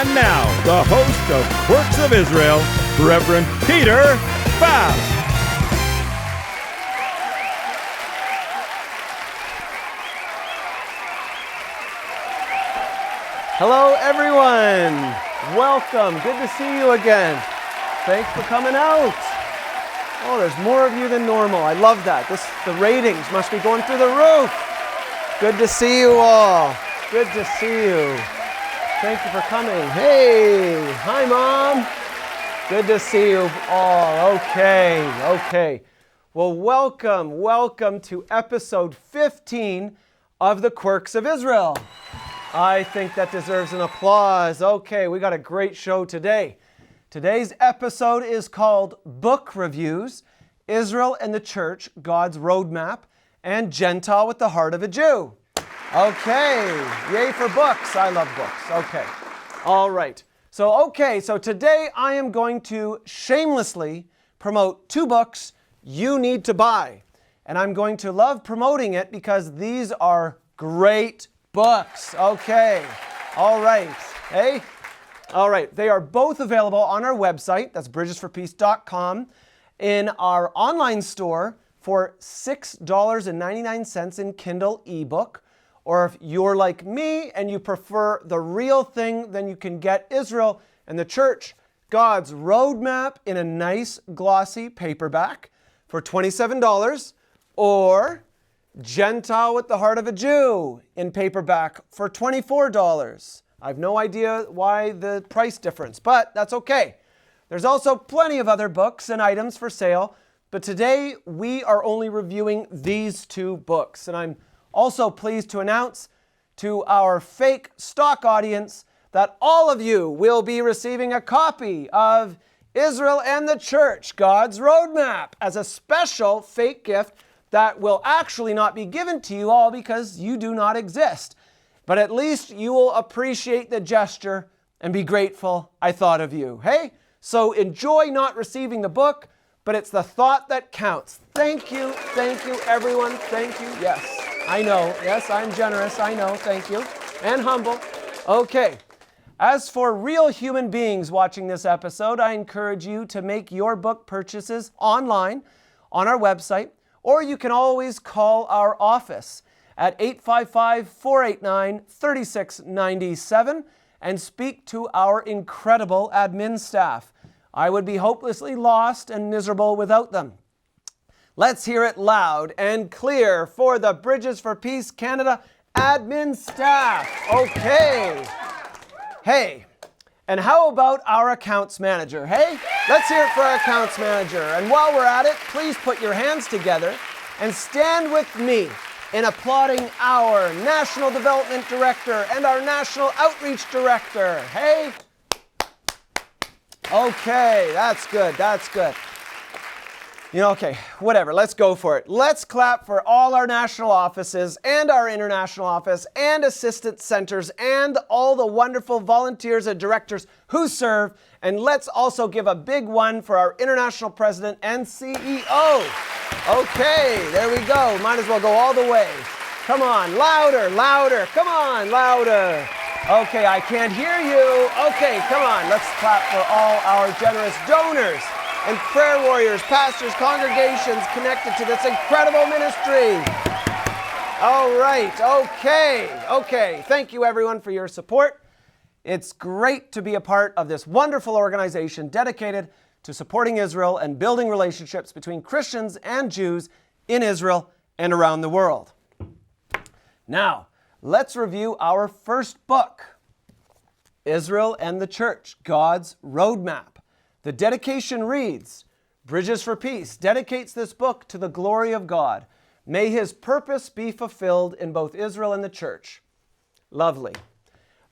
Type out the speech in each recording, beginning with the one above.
And now, the host of Quirks of Israel, Reverend Peter Fast. Hello, everyone. Welcome. Good to see you again. Thanks for coming out. Oh, there's more of you than normal. I love that. The ratings must be going through the roof. Good to see you all. Good to see you. Thank you for coming. Hey, hi, Mom. Good to see you all. Okay. Well, welcome to episode 15 of the Quirks of Israel. I think that deserves an applause. Okay, we got a great show today. Today's episode is called Book Reviews, Israel and the Church, God's RoadMap, and Gentile with the Heart of a Jew. Okay, yay for books. I love books. Okay, all right. So today I am going to shamelessly promote two books you need to buy. And I'm going to love promoting it because these are great books. Okay, all right. Hey? All right, they are both available on our website, that's bridgesforpeace.com, in our online store for $6.99 in Kindle ebook. Or if you're like me and you prefer the real thing, then you can get Israel and the Church, God's RoadMap in a nice glossy paperback for $27, or Gentile with the Heart of a Jew in paperback for $24. I have no idea why the price difference, but that's okay. There's also plenty of other books and items for sale, but today we are only reviewing these two books. And I'm also pleased to announce to our fake stock audience that all of you will be receiving a copy of Israel and the Church, God's RoadMap, as a special fake gift that will actually not be given to you all because you do not exist. But at least you will appreciate the gesture and be grateful I thought of you. Hey? So enjoy not receiving the book, but it's the thought that counts. Thank you, everyone. Thank you. Yes, I know. Yes, I'm generous. I know. Thank you. And humble. Okay. As for real human beings watching this episode, I encourage you to make your book purchases online on our website, or you can always call our office at 855-489-3697 and speak to our incredible admin staff. I would be hopelessly lost and miserable without them. Let's hear it loud and clear for the Bridges for Peace Canada admin staff. Okay. Hey, and how about our accounts manager? Hey, let's hear it for our accounts manager. And while we're at it, please put your hands together and stand with me in applauding our National Development Director and our National Outreach Director. Hey? Okay, that's good. Okay, whatever, let's go for it. Let's clap for all our national offices and our international office and assistance centers and all the wonderful volunteers and directors who serve. And let's also give a big one for our international president and CEO. Okay, there we go. Might as well go all the way. Come on, louder. Come on, louder. Okay, I can't hear you. Okay, come on. Let's clap for all our generous donors and prayer warriors, pastors, congregations connected to this incredible ministry. All right, okay. Thank you, everyone, for your support. It's great to be a part of this wonderful organization dedicated to supporting Israel and building relationships between Christians and Jews in Israel and around the world. Now, let's review our first book, Israel and the Church, God's RoadMap. The dedication reads, Bridges for Peace dedicates this book to the glory of God. May His purpose be fulfilled in both Israel and the Church. Lovely.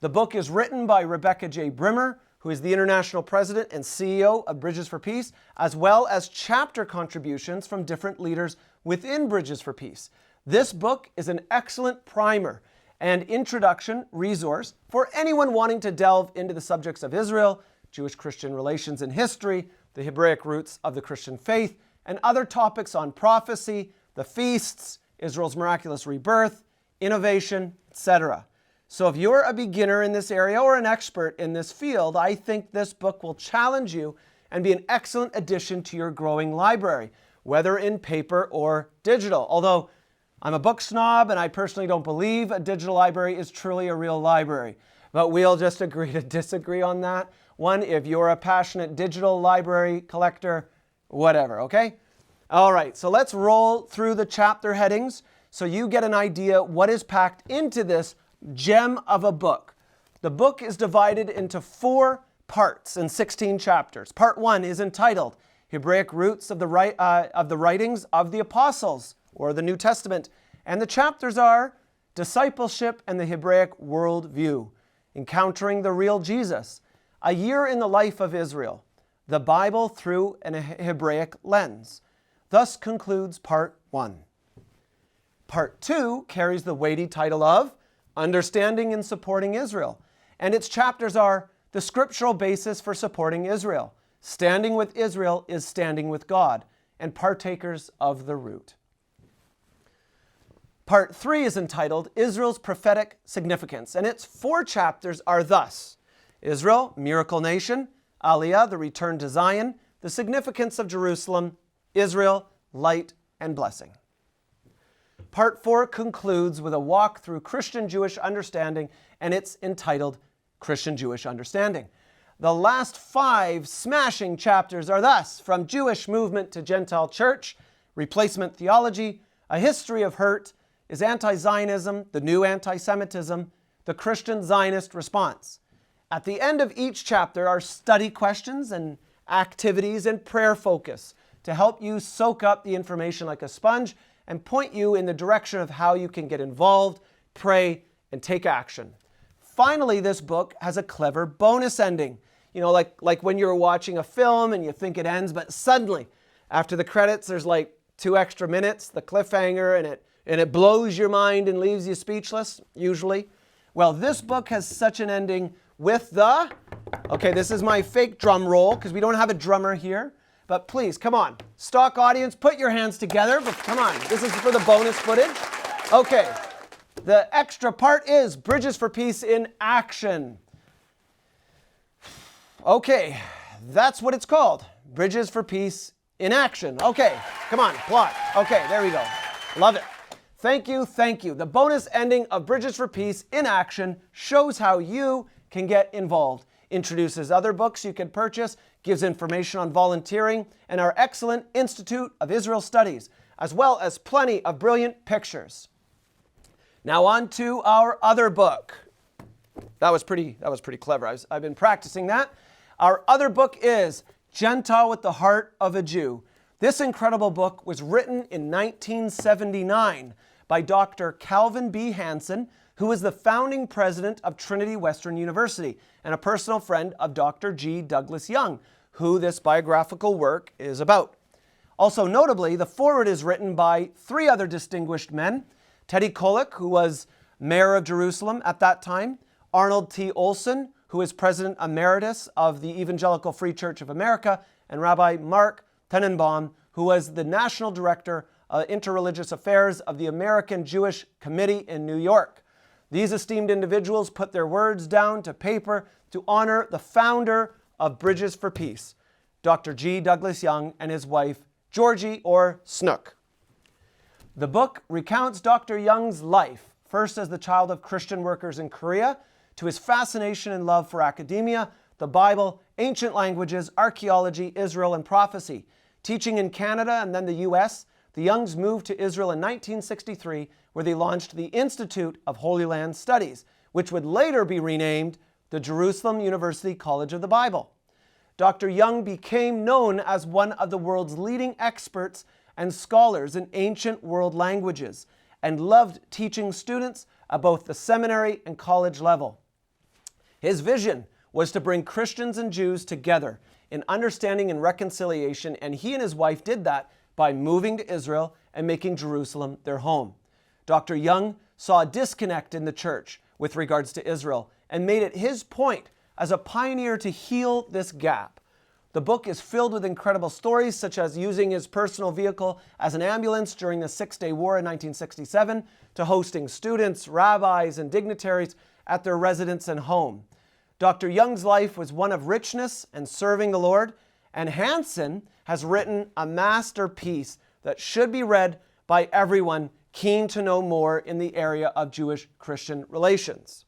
The book is written by Rebecca J. Brimmer, who is the International President and CEO of Bridges for Peace, as well as chapter contributions from different leaders within Bridges for Peace. This book is an excellent primer and introduction resource for anyone wanting to delve into the subjects of Israel, Jewish-Christian relations and history, the Hebraic roots of the Christian faith, and other topics on prophecy, the feasts, Israel's miraculous rebirth, innovation, etc. So if you're a beginner in this area or an expert in this field, I think this book will challenge you and be an excellent addition to your growing library, whether in paper or digital. Although I'm a book snob and I personally don't believe a digital library is truly a real library. But we'll just agree to disagree on that one. If you're a passionate digital library collector, whatever, okay? All right, so let's roll through the chapter headings so you get an idea what is packed into this gem of a book. The book is divided into 4 parts and 16 chapters. Part 1 is entitled Hebraic Roots of the Writings of the Apostles, or the New Testament. And the chapters are Discipleship and the Hebraic Worldview, Encountering the Real Jesus, A Year in the Life of Israel, the Bible through a Hebraic lens. Thus concludes Part 1. Part 2 carries the weighty title of Understanding and Supporting Israel, and its chapters are The Scriptural Basis for Supporting Israel, Standing with Israel is Standing with God, and Partakers of the Root. Part 3 is entitled Israel's Prophetic Significance, and its 4 chapters are thus: Israel, Miracle Nation; Aliyah, the Return to Zion; the Significance of Jerusalem; Israel, Light and Blessing. Part 4 concludes with a walk through Christian-Jewish understanding, and it's entitled Christian-Jewish Understanding. The last 5 smashing chapters are thus: From Jewish Movement to Gentile Church, Replacement Theology, A History of Hurt, Is Anti-Zionism the New Anti-Semitism, The Christian Zionist Response. At the end of each chapter are study questions and activities and prayer focus to help you soak up the information like a sponge and point you in the direction of how you can get involved, pray, and take action. Finally, this book has a clever bonus ending. You know, like when you're watching a film and you think it ends, but suddenly, after the credits, there's like 2 extra minutes, the cliffhanger, and it blows your mind and leaves you speechless, usually. Well, this book has such an ending with the... Okay, this is my fake drum roll, because we don't have a drummer here. But please, come on. Stock audience, put your hands together. But come on, this is for the bonus footage. Okay, the extra part is Bridges for Peace in Action. Okay, that's what it's called. Bridges for Peace in Action. Okay, come on, plot. Okay, there we go. Love it. Thank you, thank you. The bonus ending of Bridges for Peace in Action shows how you can get involved. Introduces other books you can purchase, gives information on volunteering, and our excellent Institute of Israel Studies, as well as plenty of brilliant pictures. Now on to our other book. That was pretty clever. I've been practicing that. Our other book is Gentile with the Heart of a Jew. This incredible book was written in 1979 by Dr. Calvin B. Hansen, who was the founding president of Trinity Western University and a personal friend of Dr. G. Douglas Young, who this biographical work is about. Also notably, the foreword is written by 3 other distinguished men: Teddy Kollek, who was mayor of Jerusalem at that time; Arnold T. Olson, who is president emeritus of the Evangelical Free Church of America; and Rabbi Mark Tenenbaum, who was the national director of interreligious affairs of the American Jewish Committee in New York. These esteemed individuals put their words down to paper to honor the founder of Bridges for Peace, Dr. G. Douglas Young, and his wife, Georgie, or Snook. The book recounts Dr. Young's life, first as the child of Christian workers in Korea, to his fascination and love for academia, the Bible, ancient languages, archaeology, Israel, and prophecy. Teaching in Canada and then the U.S., the Youngs moved to Israel in 1963, where they launched the Institute of Holy Land Studies, which would later be renamed the Jerusalem University College of the Bible. Dr. Young became known as one of the world's leading experts and scholars in ancient world languages, and loved teaching students at both the seminary and college level. His vision was to bring Christians and Jews together in understanding and reconciliation, and he and his wife did that by moving to Israel and making Jerusalem their home. Dr. Young saw a disconnect in the church with regards to Israel and made it his point as a pioneer to heal this gap. The book is filled with incredible stories, such as using his personal vehicle as an ambulance during the Six-Day War in 1967, to hosting students, rabbis, and dignitaries at their residence and home. Dr. Young's life was one of richness and serving the Lord, and Hansen has written a masterpiece that should be read by everyone keen to know more in the area of Jewish-Christian relations.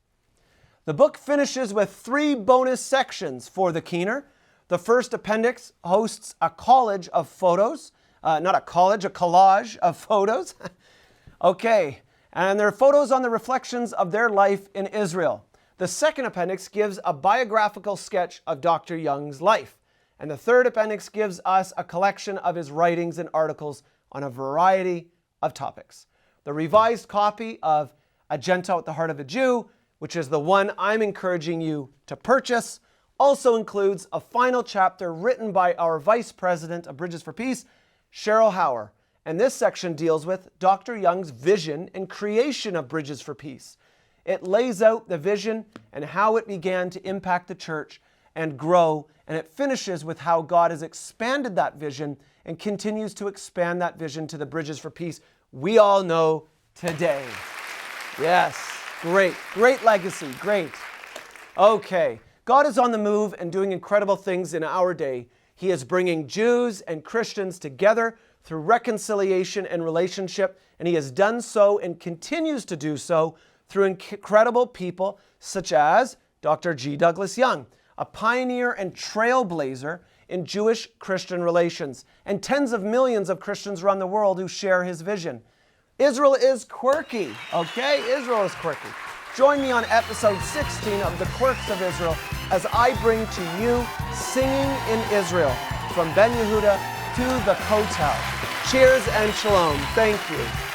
The book finishes with 3 bonus sections for the keener. The first appendix hosts a collage of photos, a collage of photos. Okay, and they're photos on the reflections of their life in Israel. The second appendix gives a biographical sketch of Dr. Young's life. And the third appendix gives us a collection of his writings and articles on a variety of topics. The revised copy of A Gentile at the Heart of a Jew, which is the one I'm encouraging you to purchase, also includes a final chapter written by our Vice President of Bridges for Peace, Cheryl Hauer. And this section deals with Dr. Young's vision and creation of Bridges for Peace. It lays out the vision and how it began to impact the church and grow, and it finishes with how God has expanded that vision and continues to expand that vision to the Bridges for Peace we all know today. Yes, great legacy, great. Okay, God is on the move and doing incredible things in our day. He is bringing Jews and Christians together through reconciliation and relationship, and he has done so and continues to do so through incredible people such as Dr. G. Douglas Young, a pioneer and trailblazer in Jewish-Christian relations, and tens of millions of Christians around the world who share his vision. Israel is quirky, okay? Israel is quirky. Join me on episode 16 of the Quirks of Israel as I bring to you Singing in Israel from Ben Yehuda to the Kotel. Cheers and shalom. Thank you.